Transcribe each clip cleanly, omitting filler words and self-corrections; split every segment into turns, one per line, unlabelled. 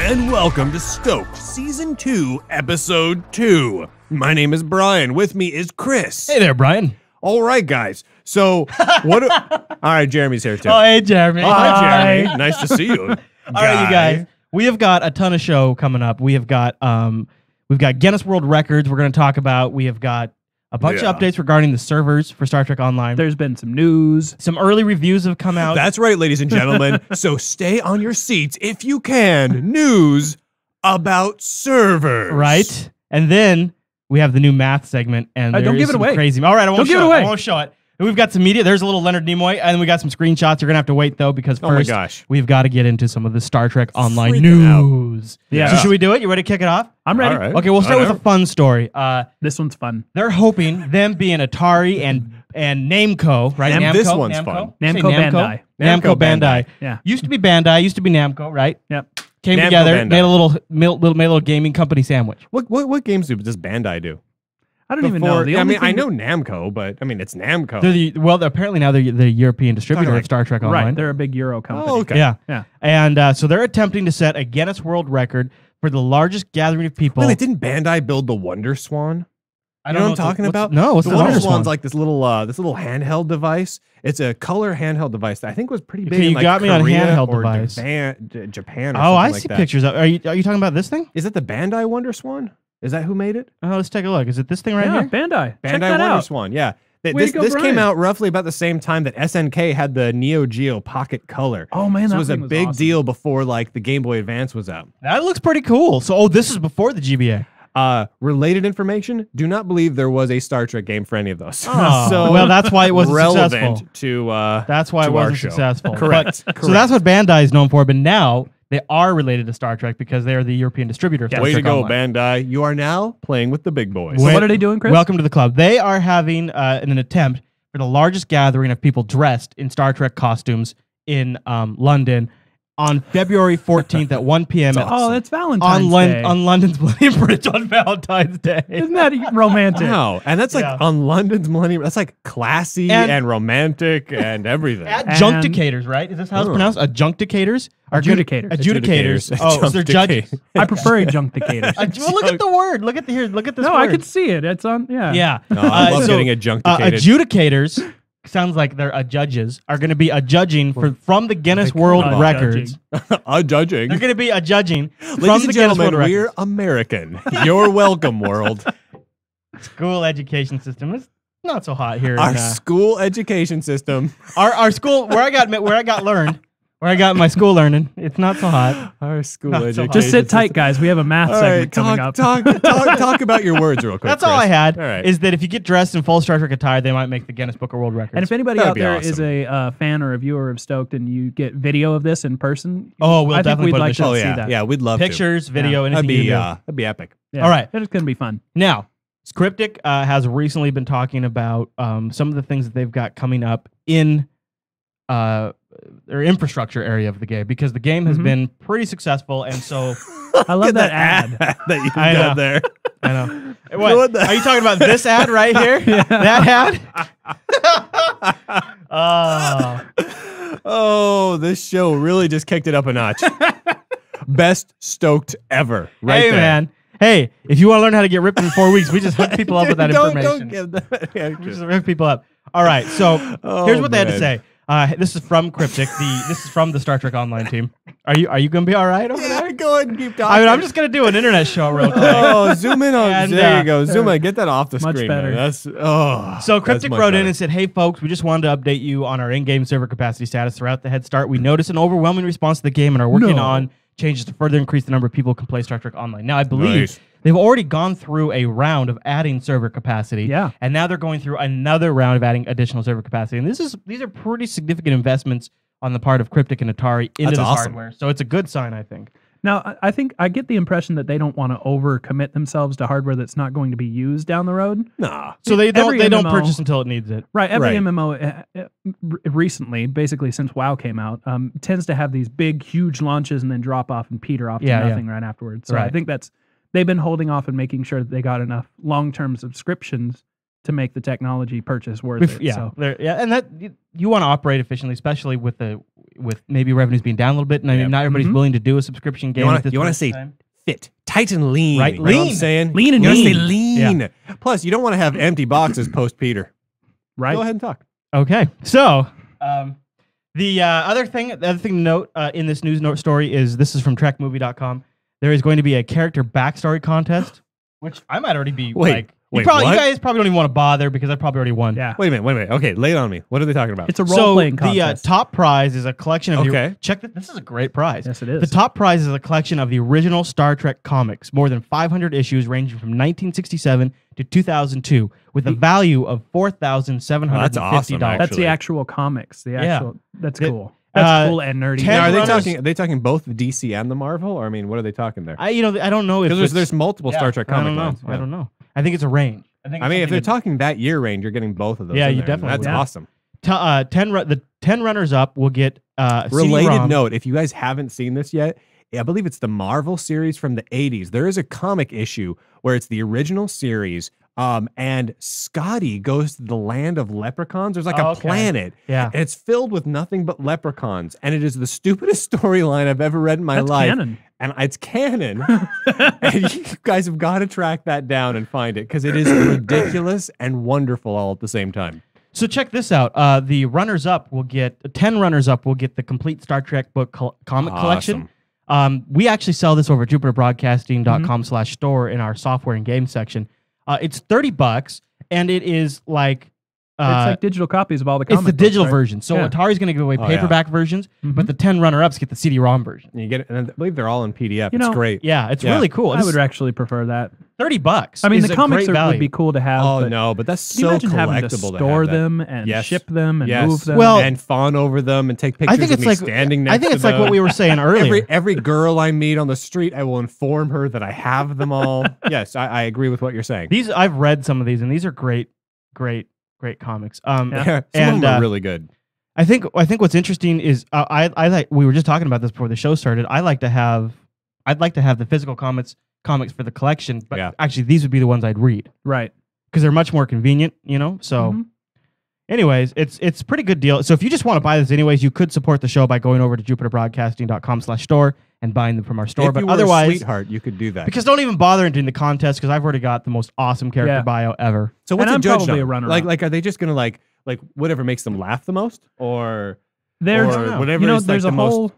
and welcome to STOked Season 2, Episode 2. My name is Brian. With me is Chris.
Hey there, Brian.
All right, guys. So, all right, Jeremy's here, too.
Oh, hey, Jeremy.
Oh, hi, Jeremy. Nice to see you.
All right, you guys. We have got a ton of show coming up. We've got Guinness World Records we're going to talk about. We have got a bunch of updates regarding the servers for Star Trek Online.
There's been some news.
Some early reviews have come out.
That's right, ladies and gentlemen. So stay on your seats if you can. News about servers.
Right? And then we have the new math segment. And
don't give it away.
Crazy. All right, I won't
give
show
it
it.
away.
I won't show it. And we've got some media. There's a little Leonard Nimoy, and we got some screenshots. You're going to have to wait, though, because first we've got to get into some of the Star Trek Online news.
Yeah.
So should we do it? You ready to kick it off?
I'm ready.
Right.
Okay, we'll start with a fun story.
This one's fun.
They're hoping them being Atari and Namco, right? Namco,
this one's fun.
Namco Bandai.
Namco Bandai.
Yeah.
Used to be Bandai, used to be Namco, right?
Yep.
Came
Namco
together,
Bandai.
made a little gaming company sandwich.
What games does Bandai do?
I don't even know.
I know Namco, but I mean, it's Namco.
Apparently now they're the European distributor of Star Trek Online.
Right, they're a big Euro company.
Oh, okay.
Yeah. And so they're attempting to set a Guinness World Record for the largest gathering of people.
Wait, didn't Bandai build the Wonder Swan?
I
You know what I'm talking about?
No, what's
the
the
Wonder
Wonder
Swan's
Swan?
like this little handheld device. It's a color handheld device that I think was pretty big
Okay,
in
you
like
got me on
Korea
handheld
or
device.
Japan or
Oh,
something
I
like
see
that.
pictures. Are you talking about this thing?
Is that the Bandai Wonder Swan? Is that who made it?
Oh, let's take a look. Is it this thing right
Yeah,
here?
Bandai. Check
Bandai
that
Wonder
out.
Swan, yeah.
Way to go,
This came
Brian.
out roughly about the same time that SNK had the Neo Geo Pocket Color.
Oh, man,
So
that
it was a
thing was
big
awesome.
deal before like the Game Boy Advance was out.
That looks pretty cool. So, this is before the GBA.
Related information, do not believe there was a Star Trek game for any of those.
Oh,
So
well, that's why it wasn't
relevant
successful.
to
That's why it
to our
wasn't
show.
successful.
Correct.
So that's what Bandai is known for. But now they are related to Star Trek because they are the European distributor of Star
Way to
Trek
go,
Online.
Bandai. You are now playing with the big boys.
So what are they doing, Chris?
Welcome to the club. They are having an attempt for the largest gathering of people dressed in Star Trek costumes in London on February 14th at 1 p.m.
Oh, that's Valentine's Day.
on London's Millennium Bridge on Valentine's Day.
Isn't that romantic?
Wow. And that's like on London's Millennium. That's like classy and romantic and everything.
Adjuncticators, right? Is this how it's pronounced? Adjuncticators?
Adjudicators.
Adjudicators. Oh, so they're judges.
I prefer adjuncticators.
Well, look at the word. Look at this
No,
word.
I can see it. It's on,
Yeah.
No, I love
so,
getting adjuncticated.
Adjudicators sounds like they're judges are going to be judging from the Guinness World Records.
Judging.
They're going to be judging from
Ladies
the
and
Guinness World
gentlemen,
Records.
we're American. You're welcome, world.
School education system is not so hot here.
Our school education system.
Our school where I got my school learning. It's not so hot.
Our school
Not so
education
hot.
Just sit tight, guys. We have a math
All
segment
right,
coming up.
talk about your words real quick.
That's all I
Chris.
had.
All right.
Is that if you get dressed in full Star Trek attire, they might make the Guinness Book of World Records.
And if anybody
That'd
out
be
there
awesome.
is a fan or a viewer of Stoked and you get video of this in person,
we'll
I think
definitely
we'd
put it in
like
the
to
show.
see
yeah,
that.
yeah, we'd love
Pictures, video,
to.
anything you do.
That'd be epic.
Yeah,
All right.
It's going to be fun.
Now, Cryptic has recently been talking about some of the things that they've got coming up in their infrastructure area of the game because the game has been pretty successful, and so
I love that ad.
that you
I know.
got there.
I know. What?
What the-
Are you talking about this ad right here? That ad?
Oh, this show really just kicked it up a notch. Best Stoked ever. Right
Hey,
there.
man. Hey, if you want to learn how to get ripped in 4 weeks, we just hook people up with that
Don't
information.
give that. Yeah,
We just hook people up. All right, so here's what they had to
man.
say. This is from Cryptic. This is from the Star Trek Online team. Are you going to be all right over there?
Yeah, go ahead and keep talking.
I mean, I'm just going to do an internet show real quick.
Oh, zoom in on.
And,
there you go. Zoom in. Get that off the
much
screen.
better.
Man. That's
So
that's
Cryptic
much
wrote in
better.
and said, "Hey folks, we just wanted to update you on our in-game server capacity status throughout the head start. We noticed an overwhelming response to the game and are working on changes to further increase the number of people who can play Star Trek Online. Now, I believe
Nice.
they've already gone through a round of adding server capacity, and now they're going through another round of adding additional server capacity. And these are pretty significant investments on the part of Cryptic and Atari into this hardware. So it's a good sign, I think.
Now, I think I get the impression that they don't want to overcommit themselves to hardware that's not going to be used down the road.
Nah.
So they don't
MMO
purchase until it needs it.
Right. Every
Right.
MMO recently, basically since WoW came out, tends to have these big, huge launches and then drop off and peter off to nothing right afterwards. So I think they've been holding off and making sure that they got enough long-term subscriptions to make the technology purchase worth it.
Yeah,
So.
and that you want to operate efficiently, especially with with maybe revenues being down a little bit, and I mean, not everybody's willing to do a subscription game.
You want to say fit, tight and lean,
right?
Lean. What I'm saying?
Lean and
you
mean.
Say lean. Yeah. Plus, you don't want to have empty boxes post Peter.
Right.
Go ahead and talk.
Okay. So, the other thing to note in this news story is this is from TrekMovie.com. There is going to be a character backstory contest, which I might already be you guys probably don't even want to bother because I probably already won.
Yeah.
Wait a minute. Okay, lay it on me. What are they talking about?
It's a role-playing contest.
The top prize is a collection of this is a great prize.
Yes, it is.
The top prize is a collection of the original Star Trek comics, more than 500 issues ranging from 1967 to 2002, with a value of $4,750.
That's awesome.
That's the actual comics. That's cool. That's cool and nerdy.
Now, are they talking both the DC and the Marvel, or I mean, what are they talking there?
I don't know if
there's multiple Star Trek comic lines.
I don't know. I think it's a range.
I mean, if they're talking that year range, you're getting both of those.
Yeah, you definitely.
That's awesome.
The 10 runners up will get
related
CD-ROM.
note. If you guys haven't seen this yet, I believe it's the Marvel series from the 80s. There is a comic issue where it's the original series. And Scotty goes to the land of leprechauns. There's like a planet.
Yeah.
And it's filled with nothing but leprechauns. And it is the stupidest storyline I've ever read in my life.
Canon.
And it's canon. And you guys have got to track that down and find it because it is ridiculous and wonderful all at the same time.
So check this out. The runners-up will get 10 runners-up will get the complete Star Trek book comic collection. We actually sell this over at JupiterBroadcasting.com/store in our software and game section. It's $30, and it is like
it's like digital copies of all the comics.
It's the digital version. So Atari's going to give away paperback versions, but the 10 runner-ups get the CD-ROM version.
And you get it, and I believe they're all in PDF. It's great.
Yeah, it's really cool.
I would actually prefer that.
$30.
I mean, the comics would be cool to have.
Oh no, but that's so
collectible.
having
to store them and ship them and move them,
and fawn over them and take pictures of me standing next to them.
I think it's like what we were saying earlier.
Every girl I meet on the street, I will inform her that I have them all. Yes, I agree with what you're saying.
I've read some of these, and these are great comics.
Some of them are really good.
I think what's interesting is I like, we were just talking about this before the show started. I'd like to have the physical comics for the collection, but actually these would be the ones I'd read.
Right.
Because they're much more convenient, So anyways, it's a pretty good deal. So if you just want to buy this anyways, you could support the show by going over to JupiterBroadcasting.com/store and buying them from our store.
If you were otherwise, a sweetheart, you could do that.
Because don't even bother entering the contest because I've already got the most awesome character bio ever.
So what's
I'm
a judge
probably
on?
A runner
like are they just gonna like whatever makes them laugh the most, or
there's
whatever?
There's a whole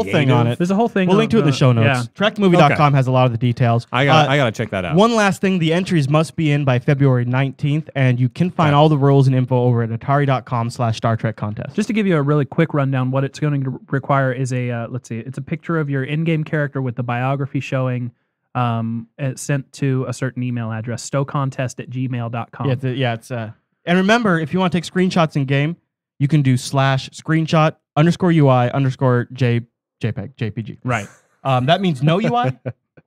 thing on it.
There's a whole thing.
We'll link to it in the show notes. TrekMovie.com has a lot of the details.
I gotta check that out.
One last thing: the entries must be in by February 19th, and you can find all the rules and info over at Atari.com/Star Trek contest.
Just to give you a really quick rundown, what it's going to require is it's a picture of your in-game character with the biography showing. Sent to a certain email address, STOcontest@gmail.com.
And remember, if you want to take screenshots in game, you can do /screenshot_UI_JPG.
Right.
That means no UI.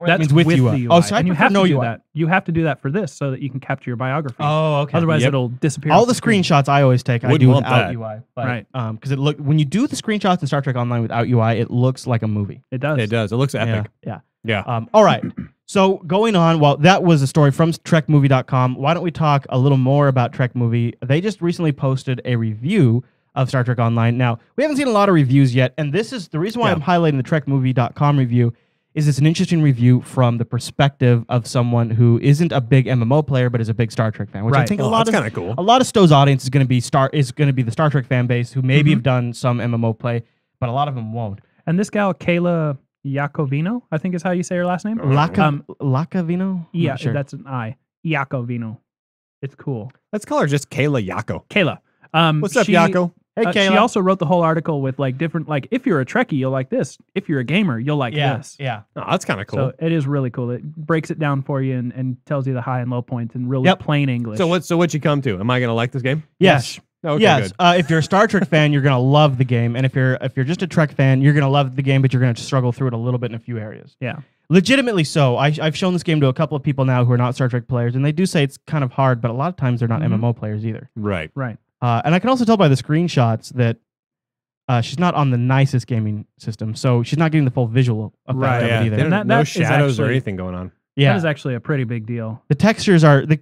That
means with UI.
The UI.
Oh, so
and
you
have
no
to do
UI.
that. You have to do that for this so that you can capture your biography.
Oh, okay.
Otherwise, it'll disappear.
All the screenshots I always take, I do without UI. But,
right.
Because when you do the screenshots in Star Trek Online without UI, it looks like a movie.
It does.
It does. It looks epic.
Yeah. All right. So going on, well, that was a story from TrekMovie.com. Why don't we talk a little more about Trek Movie? They just recently posted a review of Star Trek Online. Now, we haven't seen a lot of reviews yet, and this is the reason why I'm highlighting the TrekMovie.com review is it's an interesting review from the perspective of someone who isn't a big MMO player but is a big Star Trek fan, which I think
that's kind of cool.
A lot of STO's audience is going to be the Star Trek fan base who maybe have done some MMO play, but a lot of them won't.
And this gal, Kayla Iakovino, I think is how you say her last name.
Lacavino?
Yeah, that's an I. Iakovino. It's cool.
Let's call her just Kayla Yako.
Kayla.
What's up, Yako?
Hey, Kayla.
She also wrote the whole article with like different, like if you're a Trekkie, you'll like this. If you're a gamer, you'll like this.
Yeah.
Oh, that's kind of cool.
So it is really cool. It breaks it down for you and tells you the high and low points in really plain English.
So what'd you come to? Am I going to like this game?
Yes.
Okay,
yes. If you're a Star Trek fan, you're gonna love the game, and if you're just a Trek fan, you're gonna love the game, but you're gonna struggle through it a little bit in a few areas.
Yeah,
legitimately so. I've shown this game to a couple of people now who are not Star Trek players, and they do say it's kind of hard, but a lot of times they're not MMO players either.
Right.
And I can also tell by the screenshots that she's not on the nicest gaming system, so she's not getting the full visual effect of it either.
And no shadows or anything going on.
Yeah,
that is actually a pretty big deal.
The textures are the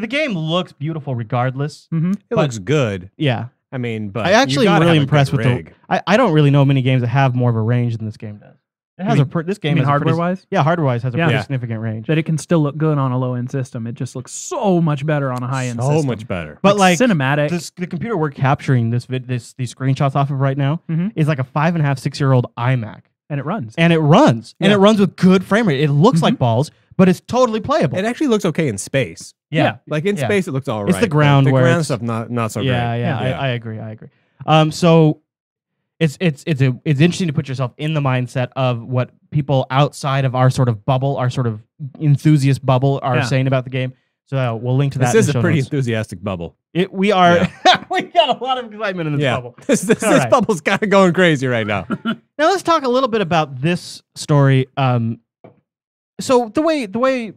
game looks beautiful regardless.
It looks good.
Yeah.
I mean, but
I actually am really impressed with the. I don't really know many games that have more of a range than this game does. It has this game has
hardware-wise?
Yeah, hardware-wise has a pretty significant range.
That it can still look good on a low-end system. It just looks so much better on a high-end system.
So much better.
But like
cinematic.
The computer we're capturing these screenshots off of right now is like a 5.5, 6-year-old iMac.
And it runs.
And it runs. And it runs with good frame rate. It looks like balls, but it's totally playable.
It actually looks okay in space.
Yeah.
Like in space, it looks all right.
It's the ground where...
The ground stuff, not so great.
Yeah. I agree. So... It's interesting to put yourself in the mindset of what people outside of our sort of bubble, our sort of enthusiast bubble, are saying about the game. So we'll link to that.
This is a pretty enthusiastic bubble.
We are. We got a lot of excitement in this bubble.
This bubble's kind of going crazy right now.
Now let's talk a little bit about this story. So the way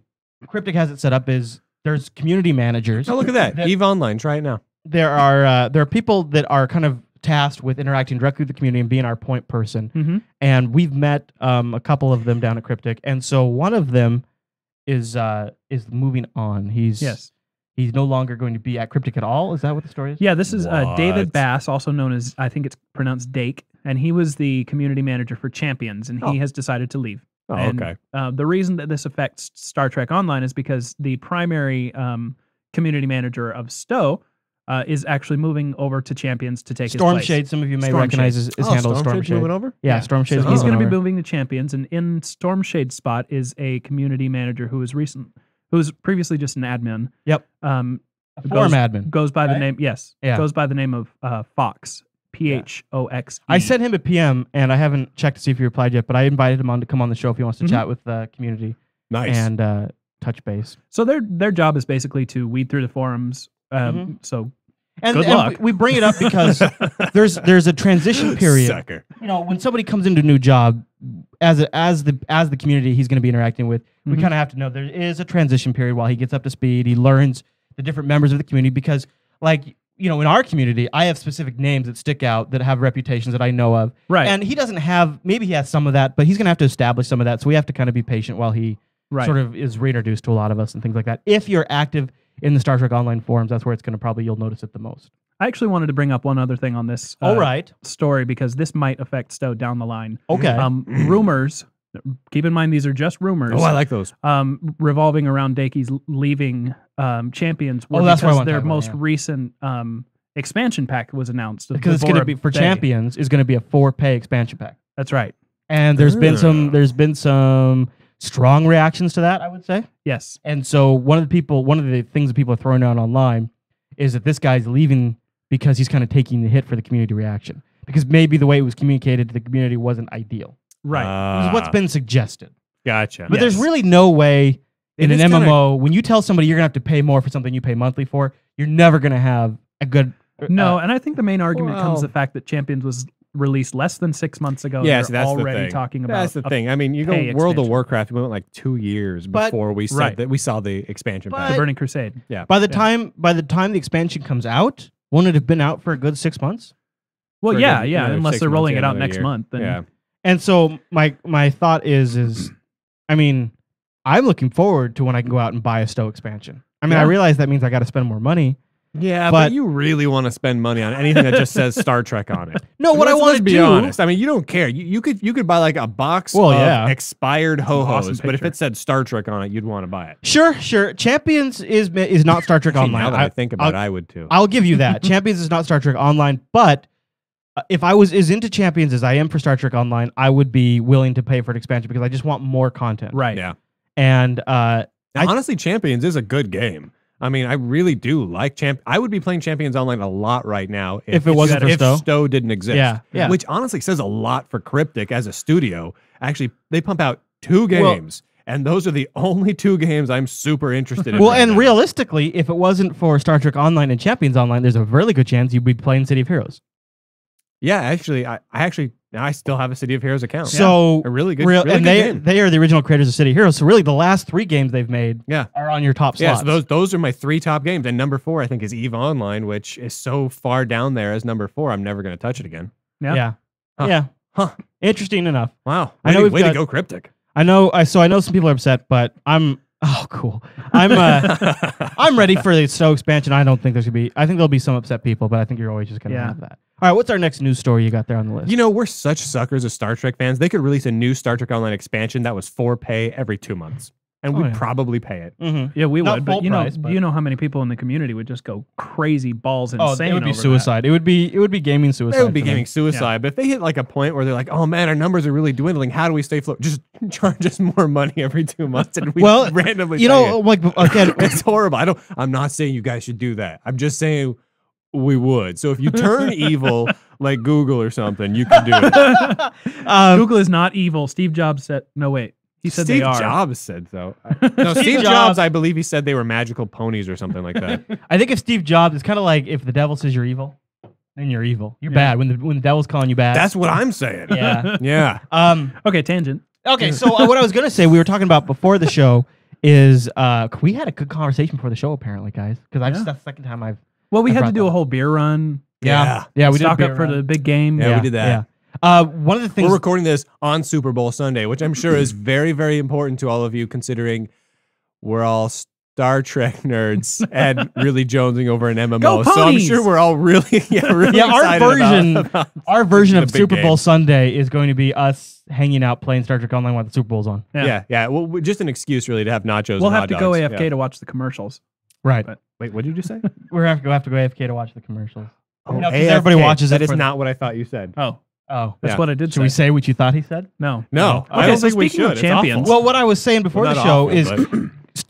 Cryptic has it set up is there's community managers.
Oh, look at that! EVE Online, try it now.
There are people that are kind of tasked with interacting directly with the community and being our point person. And we've met a couple of them down at Cryptic, and so one of them is moving on. He's no longer going to be at Cryptic at all. Is that what the story is?
Yeah, this is David Bass, also known as, I think it's pronounced Dake, and he was the community manager for Champions, and he has decided to leave.
Oh,
and,
okay.
The reason that this affects Star Trek Online is because the primary community manager of STO is actually moving over to Champions to take his place.
Stormshade, some of you may recognize his handle.
Stormshade's moving over?
Yeah, Stormshade's
so he's
going
to be moving to Champions, and in Stormshade's spot is a community manager who was previously just an admin.
Yep.
Forum
admin.
Goes by the name, goes by the name of Fox. Phoxe.
I sent him a PM, and I haven't checked to see if he replied yet, but I invited him on to come on the show if he wants to chat with the community.
Nice.
And touch base.
So their job is basically to weed through the forums. So good luck.
We bring it up because there's a transition period.
Sucker.
You know, when somebody comes into a new job, as the community he's going to be interacting with, we kind of have to know there is a transition period while he gets up to speed. He learns the different members of the community because, like, you know, in our community, I have specific names that stick out that have reputations that I know of.
Right.
And he doesn't have, maybe he has some of that, but he's going to have to establish some of that. So we have to kind of be patient while he sort of is reintroduced to a lot of us and things like that. If you're active in the Star Trek Online forums, that's where it's going to you'll notice it the most.
I actually wanted to bring up one other thing on this story because this might affect STO down the line.
Okay.
Rumors, keep in mind these are just rumors.
Oh, I like those.
Revolving around Dakey's leaving Champions were
that's
because their most recent expansion pack was announced.
Because it's going to be, for Champions, is going to be a 4-pay expansion pack.
That's right.
And there's been some strong reactions to that, I would say.
Yes.
And so one of the things that people are throwing out online is that this guy's leaving because he's kind of taking the hit for the community reaction. Because maybe the way it was communicated to the community wasn't ideal.
Right.
This is what's been suggested.
Gotcha.
But there's really no way in an MMO, when you tell somebody you're going to have to pay more for something you pay monthly for, you're never going to have a good...
No, and I think the main argument comes the fact that Champions was released less than 6 months ago.
Yeah, so that's
already
the thing.
Talking about
that's the thing. I mean, you go World of Warcraft, we went like 2 years before we said that we saw the expansion pack.
The Burning Crusade.
Yeah.
By the time the expansion comes out, won't it have been out for a good 6 months?
Well, unless they're rolling it out next month. Then
yeah.
And so my thought is I mean, I'm looking forward to when I can go out and buy a STO expansion. I mean, I realize that means I got to spend more money.
Yeah, but you really want to spend money on anything that just says Star Trek on it.
No, what I want to
be honest. I mean, you don't care. You could buy like a box of expired ho-hos, but if it said Star Trek on it, you'd want to buy it.
Sure. Champions is not Star Trek Online.
Now that I think about it, I would too.
I'll give you that. Champions is not Star Trek Online, but if I was as into Champions as I am for Star Trek Online, I would be willing to pay for an expansion because I just want more content.
Right.
Yeah.
And
honestly, Champions is a good game. I mean, I really do like I would be playing Champions Online a lot right now
if it wasn't for STO.
If STO didn't exist.
Yeah.
Which honestly says a lot for Cryptic as a studio. Actually, they pump out 2 games, and those are the only 2 games I'm super interested in.
Well, and realistically, if it wasn't for Star Trek Online and Champions Online, there's a really good chance you'd be playing City of Heroes.
Yeah, actually, I still have a City of Heroes account.
So
a really good, really
and
good game.
They are the original creators of City of Heroes. So really, the last 3 games they've made are on your top slots.
Yeah, so those are my 3 top games. And number 4, I think, is EVE Online, which is so far down there as number 4. I'm never going to touch it again.
Yeah. Interesting enough.
Wow.
Way to
go, Cryptic.
I know some people are upset, but I'm Oh, cool. I'm ready for the STO expansion. I don't think there's gonna be. I think there'll be some upset people, but I think you're always just gonna have that. All right, what's our next news story you got there on the list?
You know, we're such suckers of Star Trek fans. They could release a new Star Trek Online expansion that was for pay every 2 months. And we'd probably pay it.
Mm-hmm. Yeah, we
Not
would. But you
price,
know how many people in the community would just go crazy balls insane.
It would be
over
suicide.
That.
It would be gaming suicide.
It would be gaming suicide. Yeah. But if they hit like a point where they're like, "Oh man, our numbers are really dwindling. How do we stay afloat?" Just charge us more money every 2 months, and we randomly.
You know, like again,
it's horrible. I'm not saying you guys should do that. I'm just saying we would. So if you turn evil like Google or something, you can do it.
Google is not evil. Steve Jobs said, "No wait." He said
Steve
they are.
Jobs said so. No, Steve Jobs, I believe he said they were magical ponies or something like that.
I think if Steve Jobs, it's kind of like if the devil says you're evil, then you're evil. You're bad. When the devil's calling you bad.
That's what I'm saying.
Yeah.
Yeah.
Okay, tangent.
Okay, so what I was gonna say, we were talking about before the show is we had a good conversation before the show apparently, guys, because that's the second time I've.
Well, we had to do a whole beer run.
Yeah, we did
stock up for the big game.
Yeah, we did that.
Yeah. One of the things
we're recording this on Super Bowl Sunday, which I'm sure is very, very important to all of you, considering we're all Star Trek nerds and really jonesing over an MMO.
Go
so I'm
Ponies!
sure we're all really
our version of Super Bowl Sunday is going to be us hanging out playing Star Trek Online while the Super Bowl's on.
Yeah. Well, just an excuse really to have nachos.
We'll
and
have
hot
to
dogs.
go AFK to watch the commercials.
Right.
But,
wait, what did you say?
We're have to go AFK to watch the commercials.
Oh,
everybody watches it.
That is not what I thought you said.
That's what I did.
Should we say what you thought he said?
No.
I don't think we should.
Champions.
Well, what I was saying before the show is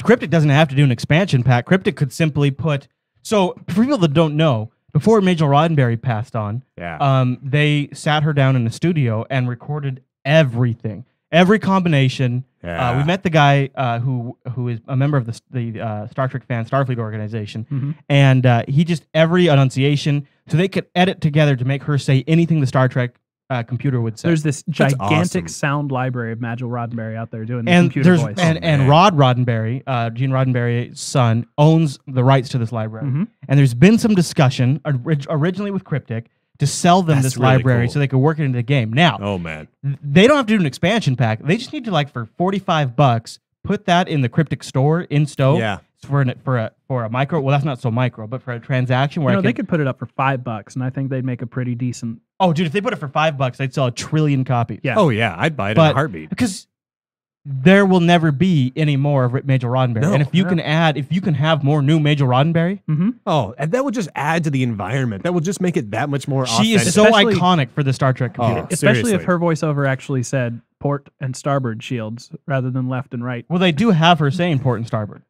Cryptic doesn't have to do an expansion pack. Cryptic could simply put. So for people that don't know, before Major Roddenberry passed on, they sat her down in the studio and recorded everything, every combination. We met the guy who is a member of the Star Trek fan Starfleet organization, and he just every enunciation, so they could edit together to make her say anything the Star Trek computer would say.
There's this gigantic sound library of Majel Roddenberry out there doing the
and
computer voice.
And Rod Roddenberry, Gene Roddenberry's son, owns the rights to this library. And there's been some discussion originally with Cryptic to sell them this really library so they could work it into the game. Now, they don't have to do an expansion pack. They just need to, like, for $45, put that in the Cryptic store in STO.
Yeah.
For a micro, well, that's not so micro, but for a transaction where
they could put it up for $5, and I think they'd make a pretty decent.
Oh, dude, if they put it for $5, they'd sell 1 trillion copies.
Yeah.
Oh yeah, I'd buy it in a heartbeat.
Because there will never be any more of Major Roddenberry. And if you can have more new Major Roddenberry.
And that would just add to the environment. That will just make it that much more authentic.
She is so iconic for the Star Trek computer.
Especially if her voiceover actually said port and starboard shields rather than left and right.
Well, they do have her saying port and starboard.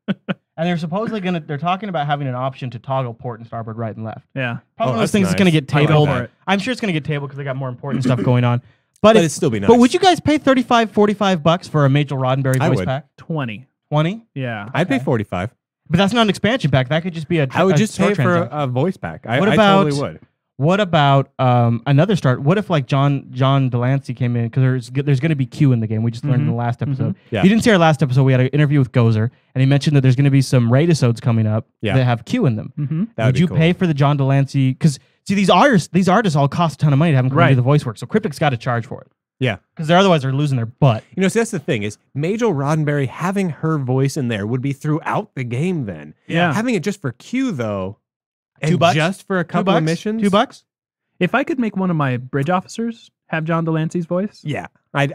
And they're supposedly they're talking about having an option to toggle port and starboard right and left.
Yeah.
Probably one of those things that's going to get tabled. I'm sure it's going to get tabled because they got more important stuff going on. But
it'd still be nice.
But would you guys pay $35, $45 for a Major Roddenberry voice pack?
20.
20?
Yeah.
I'd pay $45.
But that's not an expansion pack. That could just be
I would just pay for a voice pack. I totally would.
What about another start? What if like John Delancey came in, because there's going to be Q in the game. We just learned in the last episode.
Yeah.
If you didn't see our last episode, we had an interview with Gozer, and he mentioned that there's going to be some raid-episodes coming up that have Q in them. Would you pay for the John Delancey? Because see, these artists all cost a ton of money to have them come do the voice work. So Cryptic's got to charge for it.
Yeah.
Because otherwise they're losing their butt.
See, that's the thing is Majel Roddenberry having her voice in there would be throughout the game then.
Yeah.
Having it just for Q though, and
$2?
just for a couple of missions.
$2?
If I could make one of my bridge officers have John Delancey's voice,
I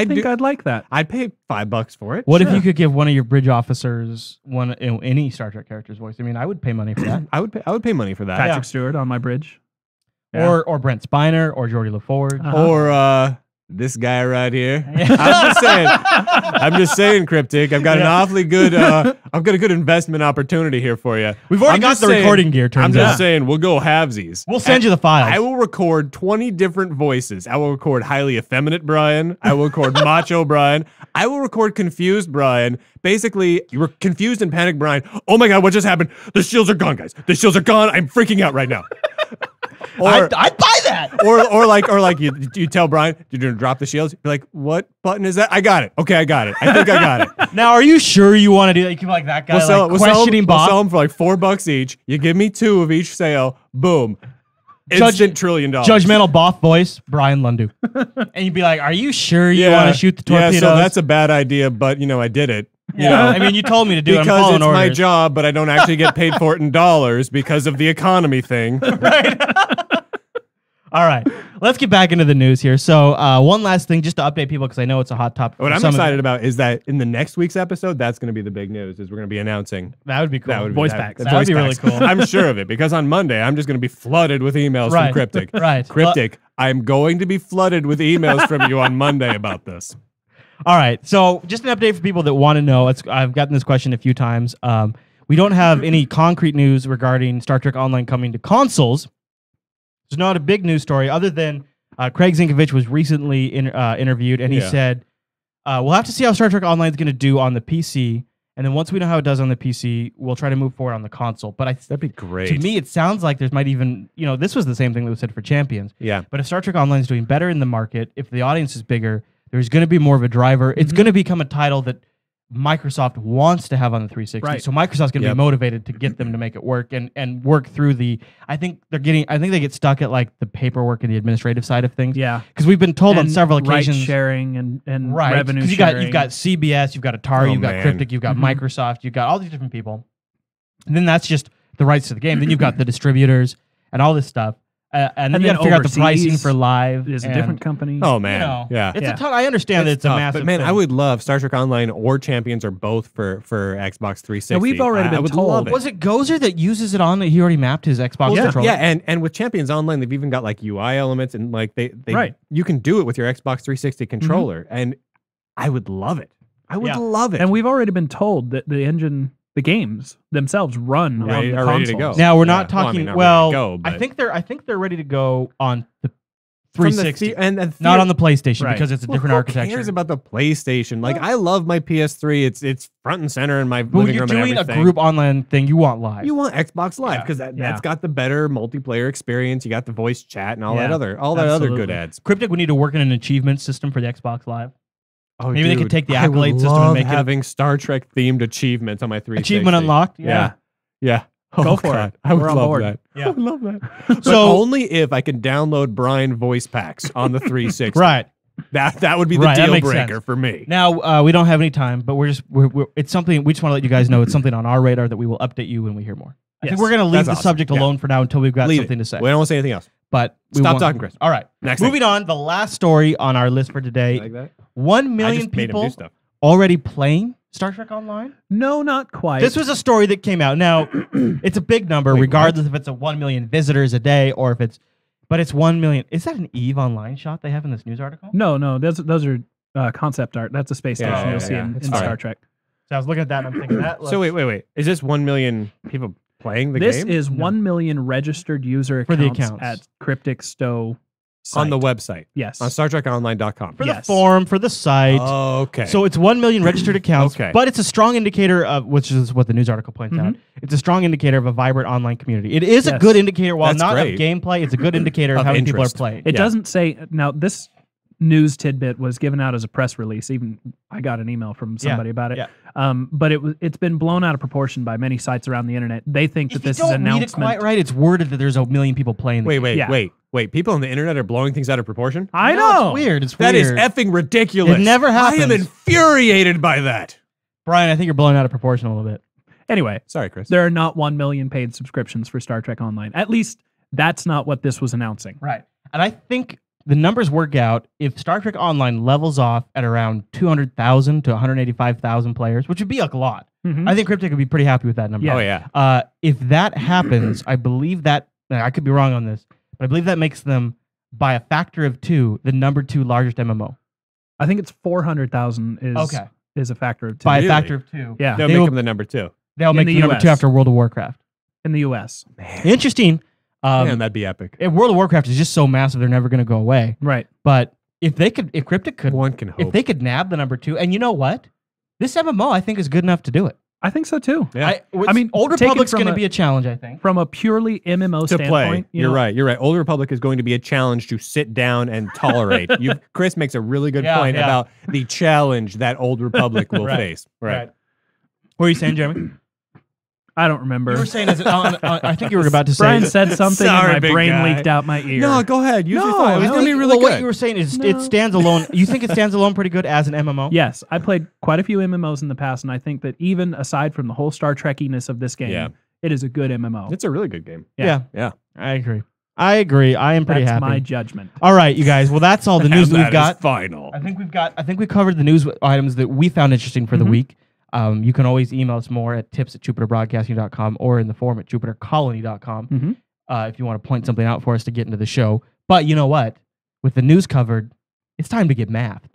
think
I'd like that.
I'd pay $5 for it.
What if you could give one of your bridge officers any Star Trek character's voice? I mean, I would pay money for that.
I would pay money for that.
Patrick Stewart on my bridge,
or Brent Spiner, or Geordie LaForge,
or this guy right here. I'm just saying, Cryptic. I've got an awfully good. I've got a good investment opportunity here for you.
We've already got the recording gear.
I'm just saying, we'll go halvesies.
We'll send you the files.
I will record 20 different voices. I will record highly effeminate Brian. I will record macho Brian. I will record confused Brian. Basically, you were confused and panicked Brian. Oh my God, what just happened? The shields are gone, guys. The shields are gone. I'm freaking out right now.
I'd buy that.
Or like you tell Brian you're gonna drop the shields. You're like, what button is that? I got it. Okay, I got it. I think I got it.
Now, are you sure you want to do that? You can be like that guy, questioning Bob.
We'll sell them for like $4 each. You give me 2 of each sale. Boom. Instant $1 trillion.
Judgmental Boff voice, Brian Lundu. And you'd be like, are you sure you want to shoot the torpedoes?
Yeah, so that's a bad idea, but I did it. You know,
I mean, you told me to do it.
because it's my
orders.
job, but I don't actually get paid for it in dollars because of the economy thing.
Right. All right, let's get back into the news here. So one last thing, just to update people, because I know it's a hot topic.
What I'm excited about is that in the next week's episode, that's going to be the big news, is we're going to be announcing.
That would be cool.
That would voice packs.
That would be really cool.
I'm sure of it, because on Monday, I'm just going to be flooded with emails from Cryptic.
Right.
Cryptic, I'm going to be flooded with emails from you on Monday about this.
All right, so just an update for people that want to know. I've gotten this question a few times. We don't have any concrete news regarding Star Trek Online coming to consoles. There's not a big news story other than Craig Zinkovich was recently interviewed, and he said, we'll have to see how Star Trek Online is going to do on the PC, and then once we know how it does on the PC, we'll try to move forward on the console. But that'd
be great.
To me, it sounds like there might even, this was the same thing that was said for Champions.
Yeah.
But if Star Trek Online is doing better in the market, if the audience is bigger, there's going to be more of a driver. It's going to become a title that Microsoft wants to have on the 360.
Right.
So Microsoft's going to be motivated to get them to make it work and work through I think they get stuck at like the paperwork and the administrative side of things.
Yeah.
Because we've been told on several occasions.
Right sharing and revenue
sharing. You've got CBS, you've got Atari, you've got
man.
Cryptic, you've got Microsoft, you've got all these different people. And then that's just the rights to the game. Then you've got the distributors and all this stuff. And then you got to figure out the pricing for live.
Is a different company.
Oh man,
it's a ton. I understand that it's
tough,
a massive.
but man,
thing.
I would love Star Trek Online or Champions or both for Xbox 360.
Now, we've already been told.
Was it Gozer that uses it on? He already mapped his Xbox controller.
Yeah, and with Champions Online, they've even got like UI elements and like they you can do it with your Xbox 360 controller, and I would love it. I would love it.
And we've already been told that the games themselves run on the
are ready to
consoles.
go.
Now we're not talking.
I
think they're ready to go on the 360
and
not on the PlayStation
Right.
because it's a different architecture.
Who cares about the PlayStation? Like I love my PS3. It's front and center in my
But when
living
you're
room and
doing a
everything.
group online thing, you want live.
You want Xbox Live because that's got the better multiplayer experience. You got the voice chat and all that other good ads.
Cryptic would need to work in an achievement system for the Xbox Live.
Oh,
Maybe they could take the
I would
accolade system
love
and make
having Star Trek themed achievements on my 360.
Achievement unlocked.
Yeah. Oh,
Go for it.
I would
We're on
love
board.
that.
Yeah.
I would love that. But
So-
only if I can download Brian voice packs on the 360.
Right.
That would be the
Right, that
deal
makes
breaker
sense.
for me.
Now we don't have any time, but it's something we just want to let you guys know. It's something on our radar that we will update you when we hear more. I think we're going to leave
That's
the
awesome.
subject alone for now until we've got something to say.
We don't want to say anything else.
But
Stop talking, Chris.
All right.
Next
Moving on, the last story on our list for today.
Like that?
1
I
million
just made him do
people
stuff.
already playing Star Trek Online.
No, not quite.
This was a story that came out. Now, it's a big number, regardless if it's a 1 million visitors a day or if it's, but it's 1 million. Is that an EVE Online shot they have in this news article?
No. Those are concept art. That's a space station you'll see in Star Trek.
So I was looking at that and I'm thinking that.
So wait. Is this 1 million people playing the game?
This is 1 million registered user
For the
accounts
accounts.
at Cryptic STO site.
on the website.
Yes.
On StarTrekOnline.com.
for the forum, for the site.
Oh, okay.
So it's 1 million registered accounts,
Okay.
but it's a strong indicator of, which is what the news article points out, it's a strong indicator of a vibrant online community. It is a good indicator, while
That's
not
great.
of gameplay, it's a good indicator of how many people are
interest.
playing.
It doesn't say now. This news tidbit was given out as a press release. Even I got an email from somebody about it.
Yeah.
But it's been blown out of proportion by many sites around the internet. They think that
If you
this
don't
is
read it
announcement.
quite right, it's worded that there's a million people playing.
Wait. People on the internet are blowing things out of proportion?
I
No,
know.
it's weird. It's
That is
weird.
effing ridiculous.
It never
I am
happens.
infuriated by that.
Brian, I think you're blowing out of proportion a little bit.
Anyway,
Sorry, Chris.
there are not 1 million paid subscriptions for Star Trek Online. At least that's not what this was announcing.
Right. And I think the numbers work out if Star Trek Online levels off at around 200,000 to 185,000 players, which would be a lot.
Mhm.
I think Cryptic would be pretty happy with that number.
Yeah.
Oh, yeah.
If that happens, I believe that, I could be wrong on this, but I believe that makes them, by a factor of 2, the number 2 largest MMO.
I think it's 400,000
Okay.
is a factor of 2.
By
Really?
a factor of 2.
Yeah.
They'll
They
make
will-
them the number 2.
They'll
In
make
the
the number 2
US.
after World of Warcraft.
in the US.
Interesting.
Man, that'd be epic.
World of Warcraft is just so massive, they're never going to go away.
Right.
But if Cryptic could,
One can hope.
if they could nab the number 2, and you know what? This MMO, I think, is good enough to do it.
I think so too.
Yeah.
I mean, Old
take it
Republic's
from
going to
a-
be a challenge, I think.
From a purely MMO
to
standpoint,
play.
you
You're
know,
right. You're right. Old Republic is going to be a challenge to sit down and tolerate. Chris makes a really good point about the challenge that Old Republic will face. Right.
What are you saying, Jeremy?
I don't remember.
You were saying, I think you were about to say.
Brian said something
Sorry,
and my
big
brain
guy.
leaked out my ear.
No, go ahead. Use your thought. It was
no,
going to be really good.
What you were saying is it stands alone. You think it stands alone pretty good as an MMO?
Yes, I played quite a few MMOs in the past, and I think that even aside from the whole Star Trekkiness of this game, it is a good MMO.
It's a really good game.
Yeah. I agree. I am pretty happy.
That's my judgment.
All right, you guys. Well, that's all the news that we've got.
Final.
I think we covered the news items that we found interesting for the week. You can always email us more at tips@jupiterbroadcasting.com or in the forum at jupitercolony.com if you want to point something out for us to get into the show. But you know what? With the news covered, it's time to get mathed.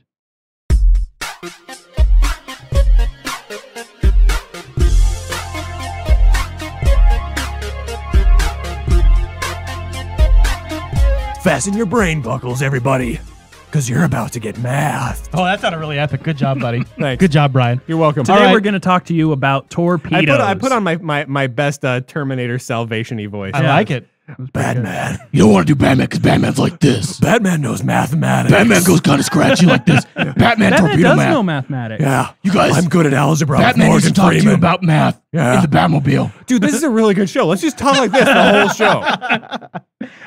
Fasten your brain buckles, everybody, because you're about to get mathed.
Oh, that sounded really epic. Good job, buddy.
Thanks.
Good job, Brian.
You're welcome.
Today we're going to talk to you about torpedoes.
I put on my best Terminator Salvation-y voice.
I like it.
Batman.
You don't want to do Batman because Batman's like this.
Batman knows mathematics.
Batman goes kind of scratchy like this. Batman Torpedo
does
math.
know mathematics.
Yeah.
You guys,
I'm good at algebra.
Batman needs to talk to you about math in
Yeah.
the Batmobile.
Dude, this is a really good show. Let's just talk like this the whole show.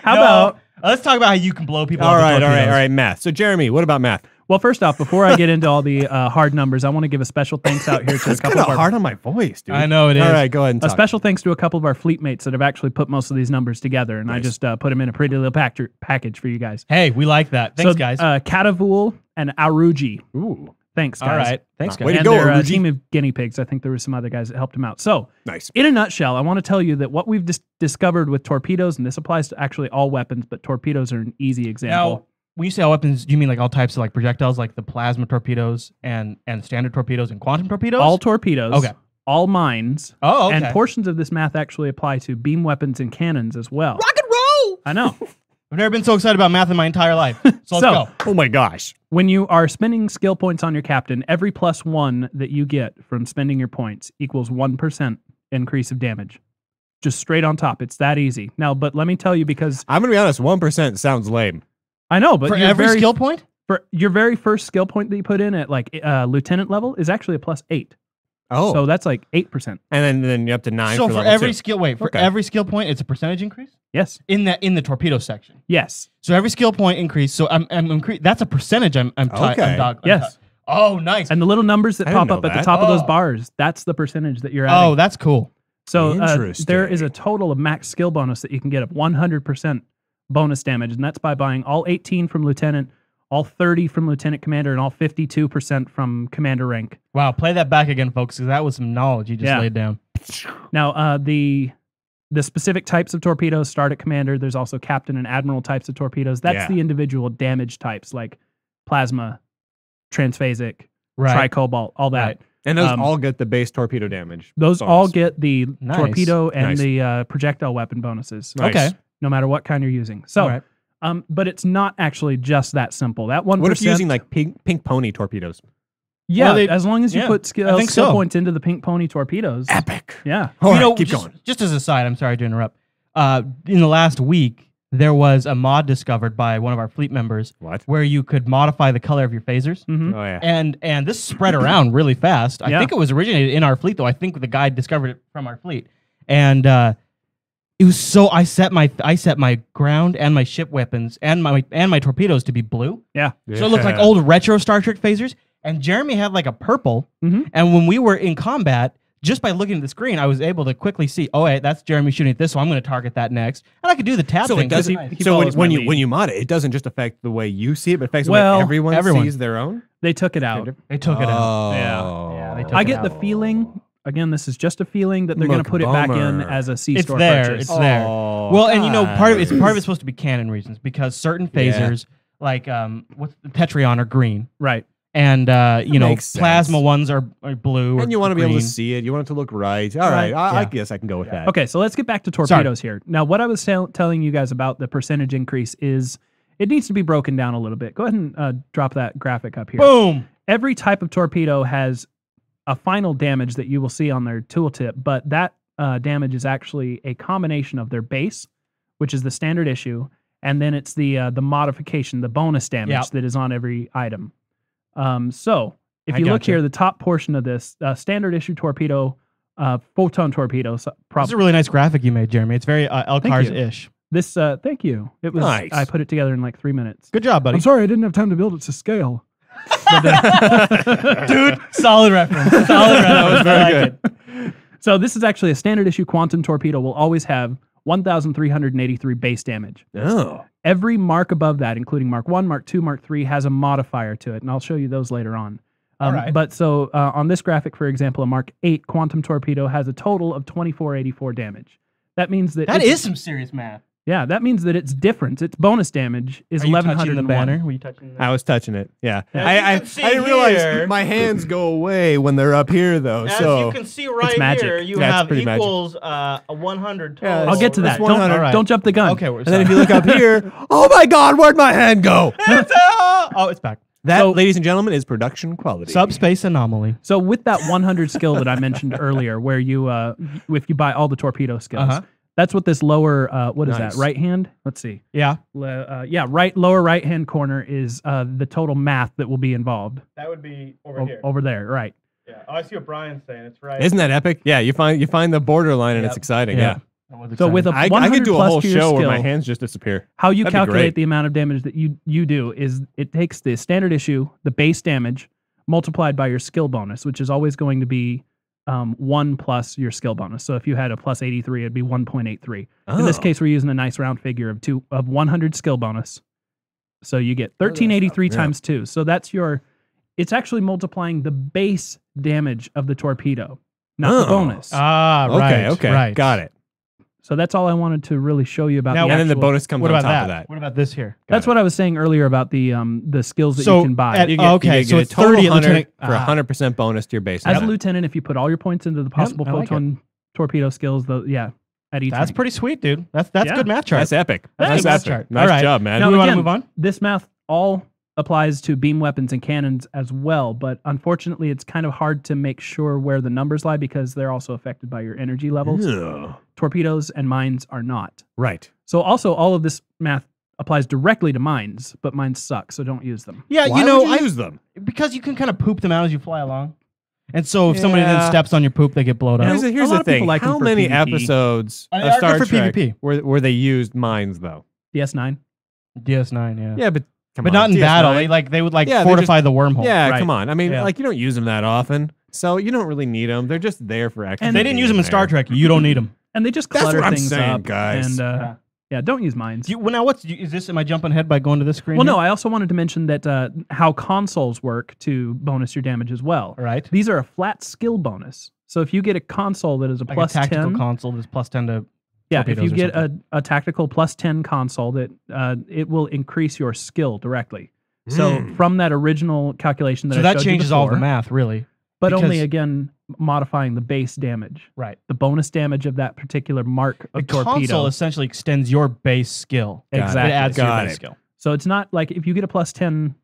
How about...
Let's talk about how you can blow people
All
up with
right,
torpedoes.
math. So, Jeremy, what about math?
Well, first off, before I get into all the hard numbers, I want to give a special thanks out here to a
It's
couple
kind
of
of
our...
hard on my voice, dude.
I know it is.
All right, go ahead and
A
talk.
special thanks to a couple of our fleet mates that have actually put most of these numbers together, and I just put them in a pretty little package for you guys.
Hey, we like that. Thanks, guys.
Catavool and Aruji.
Ooh.
Thanks, guys.
All right. Thanks, guys.
Way to
And
go,
their
Aruji.
team of guinea pigs. I think there were some other guys that helped them out. So,
Nice.
in a nutshell, I want to tell you that what we've discovered with torpedoes, and this applies to actually all weapons, but torpedoes are an easy example.
Now, when you say all weapons, do you mean like all types of like projectiles, like the plasma torpedoes and standard torpedoes and quantum torpedoes?
All torpedoes.
Okay.
All mines.
Oh, okay.
And portions of this math actually apply to beam weapons and cannons as well.
Rock and roll!
I know.
I've never been so excited about math in my entire life. So let's go.
Oh my gosh.
When you are spending skill points on your captain, every +1 that you get from spending your points equals 1% increase of damage. Just straight on top. It's that easy. Now, but let me tell you, because
I'm going to be honest, 1% sounds lame.
I know, but
For
your
every
very,
skill point?
for your very first skill point that you put in at like lieutenant level is actually a +8.
Oh.
So that's like 8%.
And then you're up to 9
So
for
for
level
every
2.
skill, wait, for
Okay.
every skill point, it's a percentage increase
Yes.
in the torpedo section.
Yes.
So every skill point increase. So that's a percentage.
Okay.
Yes.
Oh, nice.
And the little numbers that
I
pop
didn't
up
know
at the
that.
top of those
Oh.
bars, that's the percentage that you're adding.
Oh, that's cool.
So there
Interesting.
is a total of max skill bonus that you can get of 100% bonus damage, and that's by buying all 18 from Lieutenant, all 30 from Lieutenant Commander, and all 52% from Commander rank.
Wow, play that back again, folks, because that was some knowledge you just laid down.
Now, the specific types of torpedoes start at Commander. There's also Captain and Admiral types of torpedoes. That's the individual damage types, like Plasma, Transphasic, Tri-Cobalt, all that.
Right.
And those all get the base torpedo damage.
Those
bonus.
all get the
Nice.
torpedo and
Nice.
the projectile weapon bonuses.
Nice.
Okay.
No matter what kind you're using. So,
All right.
but it's not actually just that simple. That 1%.
What if you're using like pink pony torpedoes?
Yeah,
Well, they-
as long as you
yeah,
put
I
skill
think
skill
so.
points into the pink pony torpedoes.
Epic.
Yeah.
All right, keep
just,
going.
Just as a side, I'm sorry to interrupt. In the last week, there was a mod discovered by one of our fleet members
What?
where you could modify the color of your phasers.
Mhm.
Oh, yeah.
And this spread around really fast. I
Yeah.
think it was originated in our fleet, though. I think the guy discovered it from our fleet, and it was so. I set my ground and my ship weapons and my torpedoes to be blue,
Yeah.
so it looked like old retro Star Trek phasers. And Jeremy had like a purple.
Mhm.
And when we were in combat, just by looking at the screen, I was able to quickly see. Oh, wait, that's Jeremy shooting at this, so I'm going to target that next. And I could do the tab
So
thing.
it doesn't.
he
So
follows my
when you
lead.
mod it, it doesn't just affect the way you see it, but it affects the
Well,
way everyone sees their own.
They took it out.
They took it out.
Oh.
Yeah.
they took
I
it
get the
out.
feeling, again, this is just a feeling that they're going to put it back in
bummer.
as a
It's
C-store
there.
purchase.
It's there.
Oh,
Well, and you know, part of it's
guys.
supposed to be canon reasons because certain phasers, like what's the Tetrion, are green,
Right.
and you know,
makes sense.
plasma ones are blue.
And you want to be able
green.
to see it. You want it to look right. All right. I
Yeah.
guess I can go with that.
Okay, so let's get back to torpedoes here. Now, what I was telling you guys about the percentage increase is it needs to be broken down a little bit. Go ahead and drop that graphic up here.
Boom.
Every type of torpedo has a final damage that you will see on their tooltip, but that damage is actually a combination of their base, which is the standard issue, and then it's the modification, the bonus damage that is on every item. So if
I
you look
gotcha.
here, the top portion of this standard issue torpedo photon torpedoes.
That's a really nice graphic you made, Jeremy. It's very Elcars-ish.
This, thank you. It was.
Nice.
I put it together in like 3 minutes.
Good job, buddy.
I'm sorry, I didn't have time to build it to scale.
Dude, solid reference. Solid reference. That was very good.
So this is actually a standard issue quantum torpedo. Will always have 1,383 base damage.
Oh.
Every mark above that, including Mark 1, Mark 2, Mark 3, has a modifier to it, and I'll show you those later on.
All right.
But so on this graphic, for example, a Mark 8 quantum torpedo has a total of 2484 damage. That means that
that is some serious math.
Yeah, that means that its difference, its bonus damage, is 1,101.
The banner? Were you touching the
I was touching it. Yeah.
I
didn't realize my hands go away when they're up here, though.
As
so
you can see right
magic.
here, you
Yeah,
have equals 100 total.
Yeah,
I'll get to that.
It's
Don't jump the gun.
Okay,
And then if you look up here, oh my God, where'd my hand go?
Oh, it's back.
That, ladies and gentlemen, is production quality.
Subspace anomaly.
So with that 100 skill that I mentioned earlier, where you, if you buy all the torpedo skills, that's what this lower, what is that, right hand? Let's see.
Yeah.
Lower right hand corner is the total math that will be involved.
That would be over here.
Over there, right.
Yeah. Oh, I see what Brian's saying. It's right.
Isn't that epic? Yeah, you find the borderline and it's exciting. Yeah.
So with a 100
I could do a whole
plus to your
show where
skill,
my hands just disappear.
how you
That'd be
calculate
great.
the amount of damage that you do is it takes the standard issue, the base damage, multiplied by your skill bonus, which is always going to be 1 plus your skill bonus. So if you had a plus 83, it'd be 1.83. In this case, we're using a nice round figure of 100 skill bonus. So you get 1383 times 2. So that's it's actually multiplying the base damage of the torpedo, not the bonus.
Ah, right.
Okay.
Right.
Got it.
So that's all I wanted to really show you about.
Now,
the
And then the
actual-
bonus comes
What
on
about
top
that?
of that.
What about this here?
That's what I was saying earlier about the skills that
So
you can buy.
at-
You get,
okay,
you
so
get
it's
a total
30 at
100
lieutenant-
for 100% bonus to your base.
As a
damage.
lieutenant, if you put all your points into the possible
I like
photon torpedo skills, at each
That's
rank.
pretty sweet, dude. That's
Yeah.
good math chart.
That's epic.
Thanks.
That's
Chart.
epic. Nice
All right.
job, man.
Now,
Do we want to
again,
move on?
This math all applies to beam weapons and cannons as well, but unfortunately, it's kind of hard to make sure where the numbers lie because they're also affected by your energy levels.
Ugh.
Torpedoes and mines are not.
Right.
So also, all of this math applies directly to mines, but mines suck, so don't use them.
Yeah,
Why
you know,
would you use them?
because you can kind of poop them out as you fly along. And so if somebody
Yeah.
then steps on your poop, they get blown up.
Yeah.
Here's
a lot
the
of people
thing.
like them
How
for
many
PvP.
episodes
They
of
are
Star
good for
Trek
PvP.
where they used mines, though?
DS9.
DS9, yeah.
Yeah, but come
But
on,
not in
DS9.
battle. They would
Yeah, they
fortify the wormhole.
Yeah,
Right.
come on. I mean,
Yeah.
like you don't use them that often, so you don't really need them. They're just there for action.
And
They didn't use them in Star Trek. You don't need them.
And they just
That's
clutter
what I'm
things
saying,
up.
guys.
And don't use mines.
Well, now is this? Am I jumping ahead by going to this screen?
Well, no,
here?
I also wanted to mention that how consoles work to bonus your damage as well.
All right.
These are a flat skill bonus. So if you get a console that is a
Like
plus
a tactical
10,
console that's plus 10 to
if you
torpedoes or
get
something.
a tactical plus 10 console, that it will increase your skill directly. So from that original calculation that
So
I
that
showed you
changes all the
before,
math, really.
but only
because-
again modifying the base damage,
Right.
the bonus damage of that particular mark
The
of torpedo.
console essentially extends your base skill.
Exactly.
It adds to your
Got
base
it.
skill.
So it's not like if you get a plus 10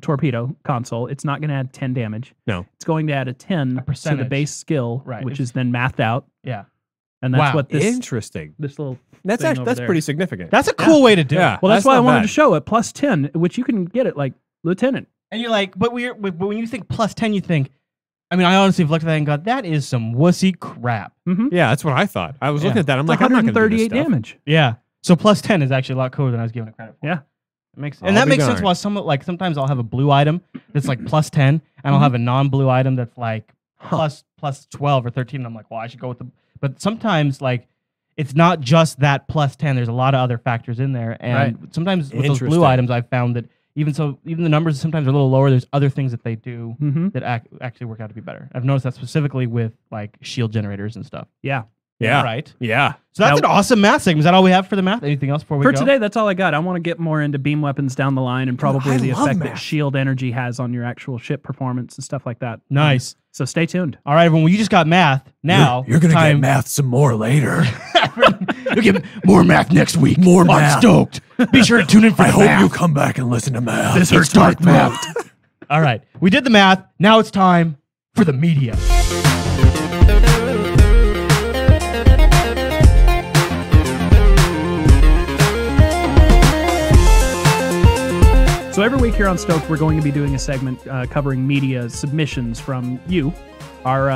torpedo console, it's not going to add 10 damage.
No.
It's going to add a 10 to the
percentage.
base skill,
Right.
which is then mathed out.
Yeah.
And that's
Wow.
what this
Interesting.
little
That's
thing
actually
over
that's
there.
pretty significant.
That's a cool way to do
Yeah.
it.
Well, that's
That's
why I
not
wanted
bad.
to show it plus 10, which you can get it like lieutenant.
And you're like, but when you think plus 10, you think, I mean, I honestly have looked at that and got, that is some wussy crap.
Yeah, that's what I thought. I was looking
Yeah.
at that. I'm
It's
like, I'm not going to do this
138
stuff.
damage.
Yeah. So plus 10 is actually a lot cooler than I was giving it credit for.
Yeah.
And
I'll
that
be
makes sense
darned.
why sometimes I'll have a blue item that's like plus 10 and I'll have a non-blue item that's like plus 12 or 13 and I'm like, well, I should go with the, but sometimes like it's not just that plus 10, there's a lot of other factors in there, and sometimes with those blue
Interesting.
items I've found that even the numbers sometimes are a little lower, there's other things that they do
Mm-hmm.
that actually work out to be better. I've noticed that specifically with like shield generators and stuff.
Yeah.
Yeah.
Right.
Yeah.
So that's
Now-
an awesome math segment. Is that all we have for the math? Anything else before we
For
go?
today, that's all I got. I want to get more into beam weapons down the line and probably
I
the
love
effect that
math.
shield energy has on your actual ship performance and stuff like that.
Nice.
So stay tuned.
All right, everyone. Well, you just got math. Now
You're gonna
time.
get math some more later. You'll get more math next week. More
math.
I'm stoked. Be sure to tune in for I the hope math. you come back and listen to math.
This hurts
It's dark
my
math.
All right, we did the math. Now it's time for the media.
So every week here on STOked, we're going to be doing a segment covering media submissions from you, our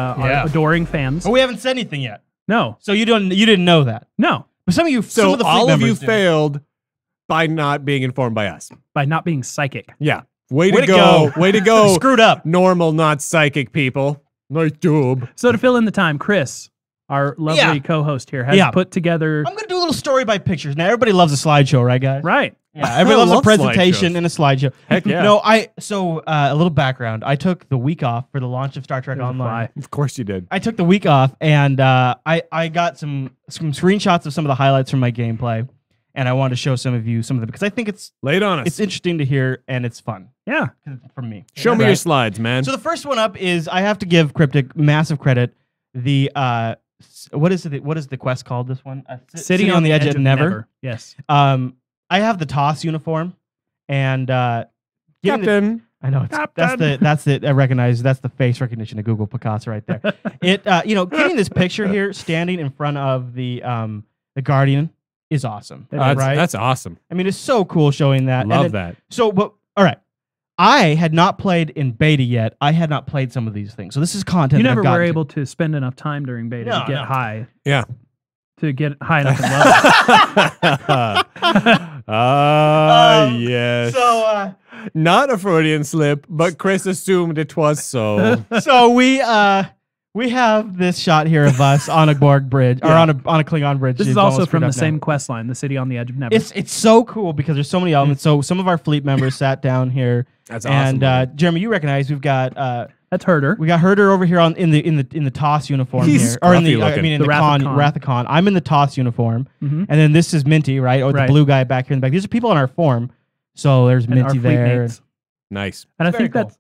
adoring fans.
But we haven't said anything yet.
No.
So you didn't know that.
No.
But some of you,
so
some of the
all of you
do.
failed by not being informed by us.
By not being psychic.
Yeah. Way to go. Way to go.
Screwed up.
Normal, not psychic people. Nice job.
So to fill in the time, Chris, our lovely co-host here, has put together...
I'm going to do a little story by pictures. Now, everybody loves a slideshow, right, guys?
Right.
Yeah, everybody loves a presentation and a slideshow.
Heck yeah.
No, so a little background. I took the week off for the launch of Star Trek Online.
Of course you did.
I took the week off, and I got some screenshots of some of the highlights from my gameplay, and I wanted to show some of them because I think it's
lay it on us.
It's interesting to hear, and it's fun.
Yeah,
from me.
Show me your slides, man.
So the first one up is I have to give Cryptic massive credit. The what is the quest called? This one, City on the Edge of Never.
Yes.
I have the TOS uniform, and
Captain.
I know that's the I recognize that's the face recognition of Google Picasso right there. Getting this picture here, standing in front of the Guardian, is awesome.
Right? That's awesome.
I mean, it's so cool showing that.
Love that.
So, but all right. I had not played in beta yet. I had not played some of these things. So this is content.
You never were able to spend enough time during beta to get high.
Yeah.
To get high enough in level.
Yes.
So,
not a Freudian slip, but Chris assumed it was so.
So we have this shot here of us on a Borg bridge, or on a Klingon bridge.
This is also from the same quest line, the City on the Edge of Never.
It's so cool because there's so many elements. So some of our fleet members sat down here.
That's awesome.
And Jeremy, you recognize we've got
that's Herder.
We got Herder over here in the TOS uniform
He's
here, or in the
Rathacon.
Rathacon. I'm in the TOS uniform, and then this is Minty, right? Or the blue guy back here in the back. These are people on our form. So there's Minty there.
Nice.
And I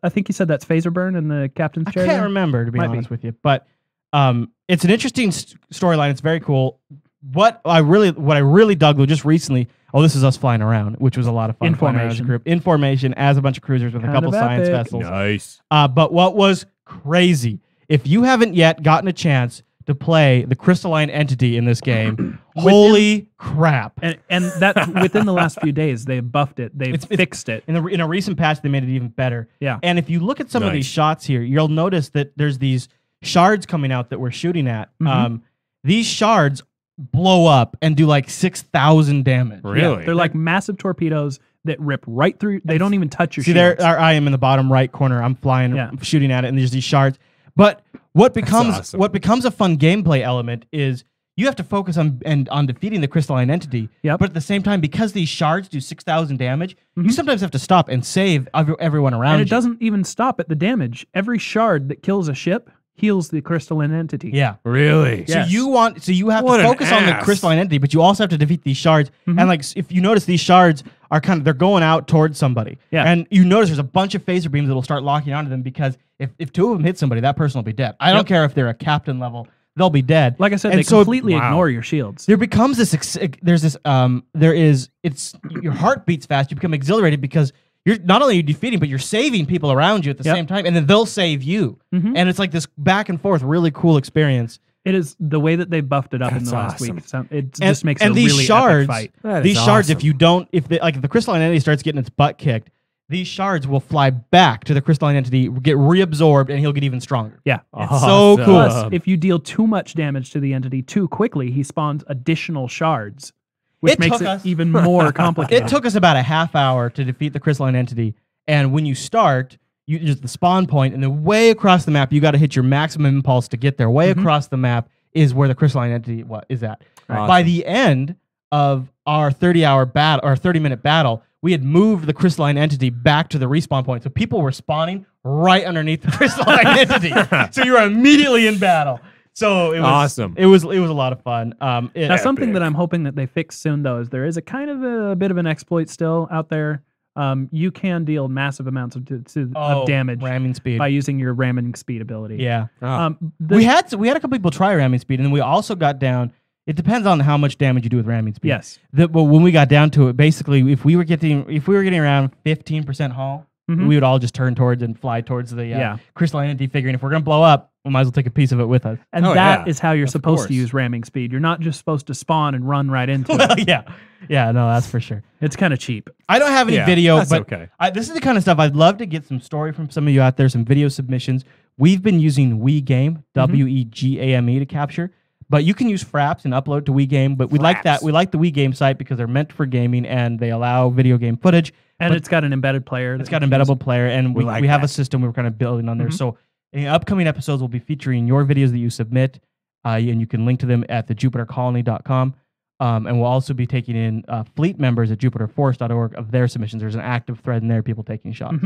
think you said that's Phaserburn in the captain's chair.
I can't remember, to be honest with you, but it's an interesting storyline. It's very cool. What I really dug just recently. Oh, this is us flying around, which was a lot of fun. In formation as a bunch of cruisers with a couple science vessels.
Nice.
But what was crazy, if you haven't yet gotten a chance to play the Crystalline Entity in this game, holy crap.
And that within the last few days, they've buffed it. They've fixed it.
In a recent patch, they made it even better.
Yeah.
And if you look at some of these shots here, you'll notice that there's these shards coming out that we're shooting at. These shards blow up and do like 6,000 damage.
Really?
Yeah, they're like massive torpedoes that rip right through. They don't even touch your
shields.
There,
I am in the bottom right corner. I'm flying, shooting at it, and there's these shards. But what becomes a fun gameplay element is you have to focus on defeating the Crystalline Entity.
Yep.
But at the same time, because these shards do 6,000 damage, you sometimes have to stop and save everyone around you.
And it doesn't even stop at the damage. Every shard that kills a ship heals the Crystalline Entity.
Yeah.
Really?
Yes.
So you have to focus on the Crystalline Entity, but you also have to defeat these shards. And like if you notice, these shards are they're going out towards somebody.
Yeah.
And you notice there's a bunch of phaser beams that'll start locking onto them because if two of them hit somebody, that person will be dead. I don't care if they're a captain level, they'll be dead.
Like I said, they completely ignore your shields.
There becomes your heart beats fast, you become exhilarated because you're not only defeating, but you're saving people around you at the same time, and then they'll save you. And it's like this back and forth, really cool experience.
It is the way that they buffed it up in the last week. It just makes it a really epic fight.
These shards, if the Crystalline Entity starts getting its butt kicked, these shards will fly back to the Crystalline Entity, get reabsorbed, and he'll get even stronger.
Yeah.
It's so cool.
Plus, if you deal too much damage to the entity too quickly, he spawns additional shards, which makes it even more complicated.
It took us about a half hour to defeat the Crystalline Entity, and when you start, just the spawn point, and then way across the map, you got to hit your maximum impulse to get there. Way across the map is where the Crystalline Entity is at. Awesome. By the end of our 30-minute battle, we had moved the Crystalline Entity back to the respawn point, so people were spawning right underneath the Crystalline Entity. So you were immediately in battle. So it was
awesome.
It was a lot of fun.
Now, something that I'm hoping that they fix soon, though, is there is a kind of a bit of an exploit still out there. You can deal massive amounts of damage
ramming speed
by using your ramming speed ability.
Yeah. We had a couple people try ramming speed, and then we also got down. It depends on how much damage you do with ramming speed.
Yes.
But when we got down to it, basically, if we were getting around 15% hull, we would all just turn towards and fly towards the Crystalline Entity, figuring if we're going to blow up, we might as well take a piece of it with us.
And that is how you're supposed to use ramming speed. You're not just supposed to spawn and run right into it.
Yeah, no, that's for sure.
It's kind of cheap.
I don't have any video, but
okay.
This is the kind of stuff I'd love to get some story from some of you out there, some video submissions. We've been using WeGame, WeGame to capture. But you can use Fraps and upload to WeGame. But we like that. We like the WeGame site because they're meant for gaming and they allow video game footage.
And it's got an embedded player.
It's got an embeddable player, and we have a system we're kind of building on there. So in upcoming episodes, we'll be featuring your videos that you submit, and you can link to them at thejupitercolony.com. And we'll also be taking in fleet members at jupiterforce.org of their submissions. There's an active thread in there, people taking shots.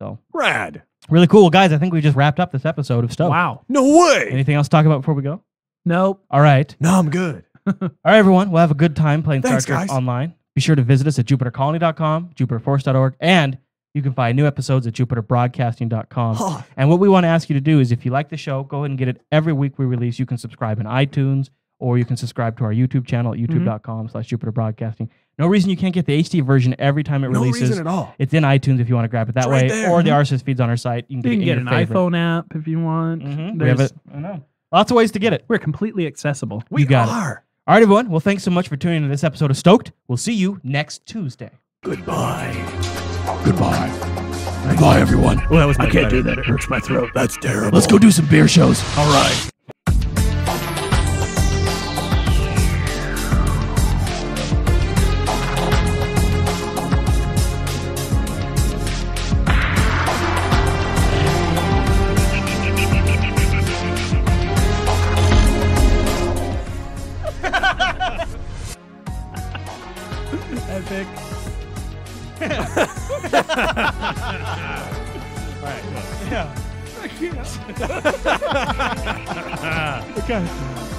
So
rad.
Really cool. Guys, I think we just wrapped up this episode of STOked.
Wow.
No way.
Anything else to talk about before we go?
Nope.
All right.
No, I'm good.
All right, everyone. We'll have a good time playing
Thanks,
Star Trek
guys.
online. Be sure to visit us at jupitercolony.com, jupiterforce.org, and you can find new episodes at jupiterbroadcasting.com. And what we want to ask you to do is if you like the show, go ahead and get it every week we release. You can subscribe in iTunes, or you can subscribe to our YouTube channel at youtube.com/jupiterbroadcasting. No reason you can't get the HD version every time it releases.
No reason at all.
It's in iTunes if you want to grab it that way, or the RSS feeds on our site. You can
get an iPhone app if you want.
We have it. I know. Lots of ways to get it.
We're completely accessible.
We got it. All right, everyone. Well, thanks so much for tuning into this episode of STOked. We'll see you next Tuesday.
Goodbye. Goodbye. Goodbye, everyone.
Well, that was
I can't do that. It hurts my throat.
That's terrible.
Let's go do some beer shows. All right.
Epic.
All right.
Yeah.
I can't.
Okay.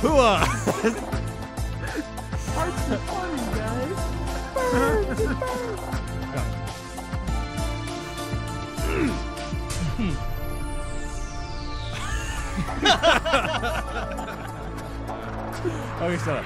Hooah.
Hearts are funny, guys.
Okay, shut up.